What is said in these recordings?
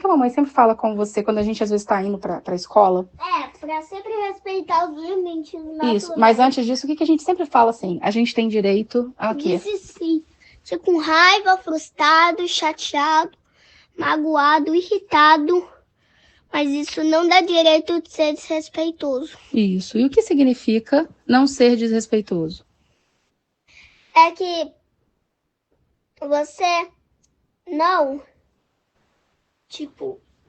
a mamãe sempre fala com você quando a gente às vezes está indo para a escola? Pra sempre respeitar os limites naturais. Isso, mas antes disso, o que a gente sempre fala assim? A gente tem direito a quê? Disse sim. Você com raiva, frustrado, chateado, magoado, irritado. Mas isso não dá direito de ser desrespeitoso. Isso. E o que significa não ser desrespeitoso? É que você não,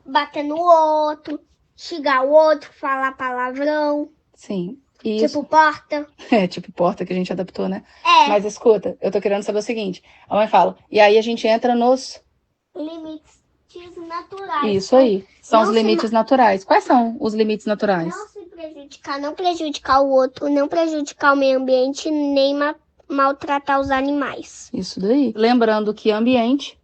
bater no outro, xingar o outro, falar palavrão. Sim. Isso. Tipo porta. Tipo porta que a gente adaptou, né? Mas escuta, eu tô querendo saber o seguinte. A mãe fala, e aí a gente entra nos... limites naturais. Isso aí. São os limites naturais. Quais são os limites naturais? Não se prejudicar, não prejudicar o outro, não prejudicar o meio ambiente, nem maltratar os animais. Isso daí. Lembrando que ambiente...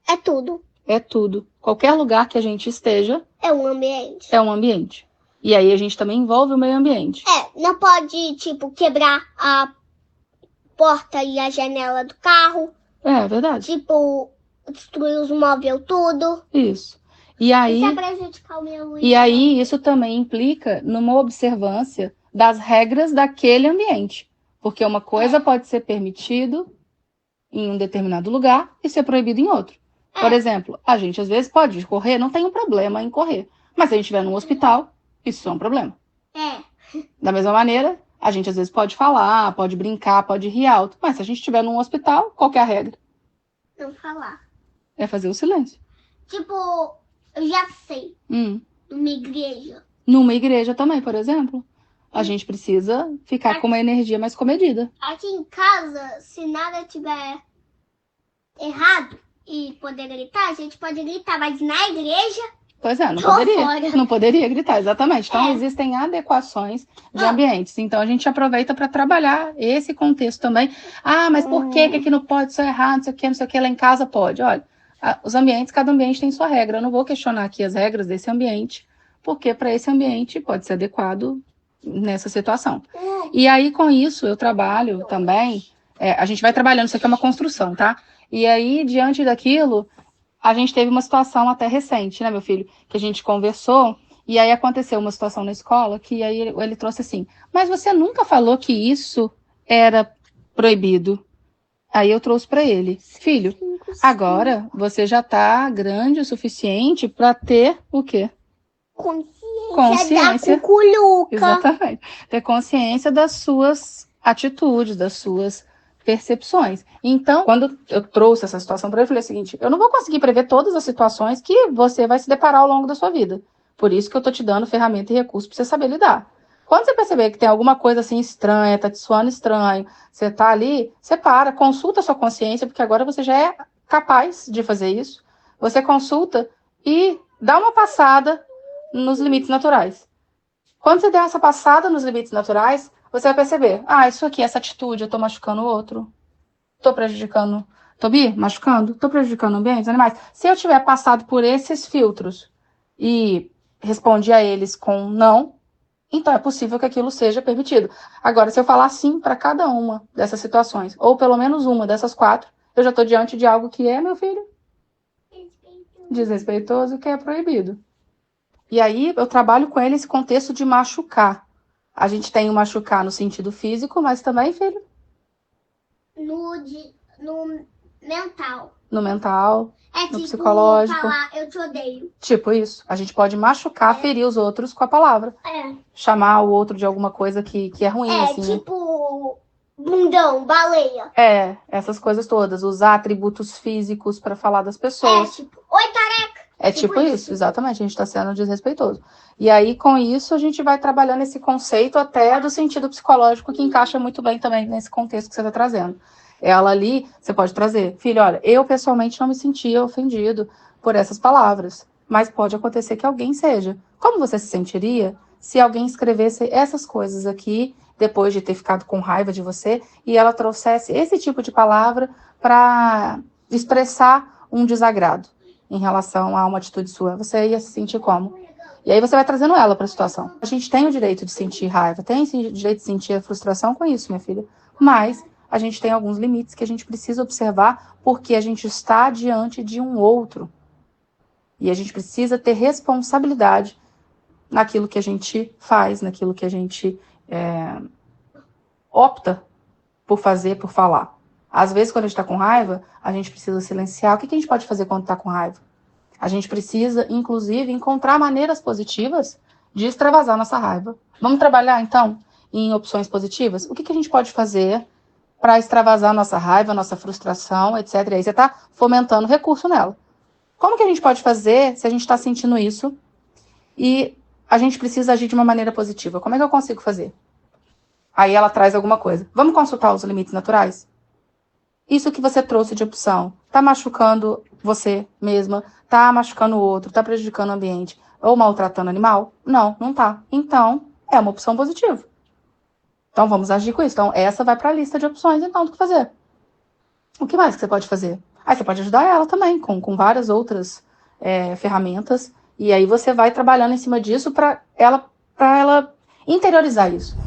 é tudo. É tudo. Qualquer lugar que a gente esteja... é um ambiente. É um ambiente. E aí a gente também envolve o meio ambiente. Não pode, quebrar a porta e a janela do carro. É verdade. Destruir os móveis tudo. Isso. E aí... isso é prejudicar o meio ambiente. E aí isso também implica numa observância das regras daquele ambiente. Porque uma coisa pode ser permitido em um determinado lugar e ser proibido em outro. Por exemplo, a gente às vezes pode correr, não tem um problema em correr. Mas se a gente estiver num hospital, isso é um problema. Da mesma maneira, a gente às vezes pode falar, pode brincar, pode rir alto. Mas se a gente estiver num hospital, qual que é a regra? Não falar. É fazer o silêncio. Eu já sei. Numa igreja. Numa igreja também, por exemplo. A gente precisa ficar com uma energia mais comedida. Aqui em casa, se nada tiver errado e poder gritar, a gente pode gritar. Mas na igreja... Pois é, não poderia. Fora. Não poderia gritar, exatamente. Então, existem adequações de ambientes. Então, a gente aproveita para trabalhar esse contexto também. Mas por que aqui não pode? Isso é errado, não sei o que. Lá em casa pode. Olha, os ambientes, cada ambiente tem sua regra. Eu não vou questionar aqui as regras desse ambiente, porque para esse ambiente pode ser adequado nessa situação. E aí, com isso, eu trabalho também... a gente vai trabalhando, isso aqui é uma construção, tá? E aí, diante daquilo... a gente teve uma situação até recente, né, meu filho? Que a gente conversou, e aí aconteceu uma situação na escola, que aí ele trouxe assim, mas você nunca falou que isso era proibido? Aí eu trouxe para ele, filho, agora você já tá grande o suficiente para ter o quê? Consciência. Exatamente. Ter consciência das suas atitudes, das suas percepções. Então, quando eu trouxe essa situação para ele, eu falei o seguinte, eu não vou conseguir prever todas as situações que você vai se deparar ao longo da sua vida. Por isso que eu tô te dando ferramenta e recurso para você saber lidar. Quando você perceber que tem alguma coisa assim estranha, tá te soando estranho, você tá ali, você para, consulta a sua consciência, porque agora você já é capaz de fazer isso. Você consulta e dá uma passada nos limites naturais. Quando você der essa passada nos limites naturais, você vai perceber, isso aqui, essa atitude, eu tô machucando o outro, tô prejudicando, machucando, tô prejudicando o ambiente, os animais. Se eu tiver passado por esses filtros e respondi a eles com não, então é possível que aquilo seja permitido. Agora, se eu falar sim para cada uma dessas situações, ou pelo menos uma dessas 4, eu já tô diante de algo que é, meu filho, desrespeitoso, que é proibido. E aí eu trabalho com ele esse contexto de machucar. A gente tem o machucar no sentido físico, mas também, filho? No mental. No mental, no psicológico. Falar, eu te odeio. Tipo isso. A gente pode machucar, ferir os outros com a palavra. Chamar o outro de alguma coisa que é ruim, assim. Tipo bundão, baleia. Essas coisas todas. Usar atributos físicos para falar das pessoas. Oi, careca. É tipo isso, exatamente, a gente está sendo desrespeitoso. E aí, com isso, a gente vai trabalhando esse conceito até do sentido psicológico, que encaixa muito bem também nesse contexto que você está trazendo. Ela ali, você pode trazer, filho, olha, eu pessoalmente não me sentia ofendido por essas palavras, mas pode acontecer que alguém seja. Como você se sentiria se alguém escrevesse essas coisas aqui, depois de ter ficado com raiva de você, e ela trouxesse esse tipo de palavra para expressar um desagrado em relação a uma atitude sua? Você ia se sentir como? E aí você vai trazendo ela para a situação. A gente tem o direito de sentir raiva, tem o direito de sentir a frustração com isso, minha filha. Mas a gente tem alguns limites que a gente precisa observar porque a gente está diante de um outro. E a gente precisa ter responsabilidade naquilo que a gente faz, naquilo que a gente opta por fazer, por falar. Às vezes, quando a gente está com raiva, a gente precisa silenciar. O que a gente pode fazer quando está com raiva? A gente precisa, inclusive, encontrar maneiras positivas de extravasar nossa raiva. Vamos trabalhar, então, em opções positivas? O que a gente pode fazer para extravasar nossa raiva, nossa frustração, etc. E aí você está fomentando recurso nela. Como que a gente pode fazer se a gente está sentindo isso e a gente precisa agir de uma maneira positiva? Como é que eu consigo fazer? Aí ela traz alguma coisa. Vamos consultar os limites naturais? Isso que você trouxe de opção está machucando você mesma, está machucando o outro, está prejudicando o ambiente ou maltratando o animal? Não, não está. Então, é uma opção positiva. Então, vamos agir com isso. Então, essa vai para a lista de opções, então, do que fazer. O que mais que você pode fazer? Aí você pode ajudar ela também, com várias outras ferramentas. E aí você vai trabalhando em cima disso para ela interiorizar isso.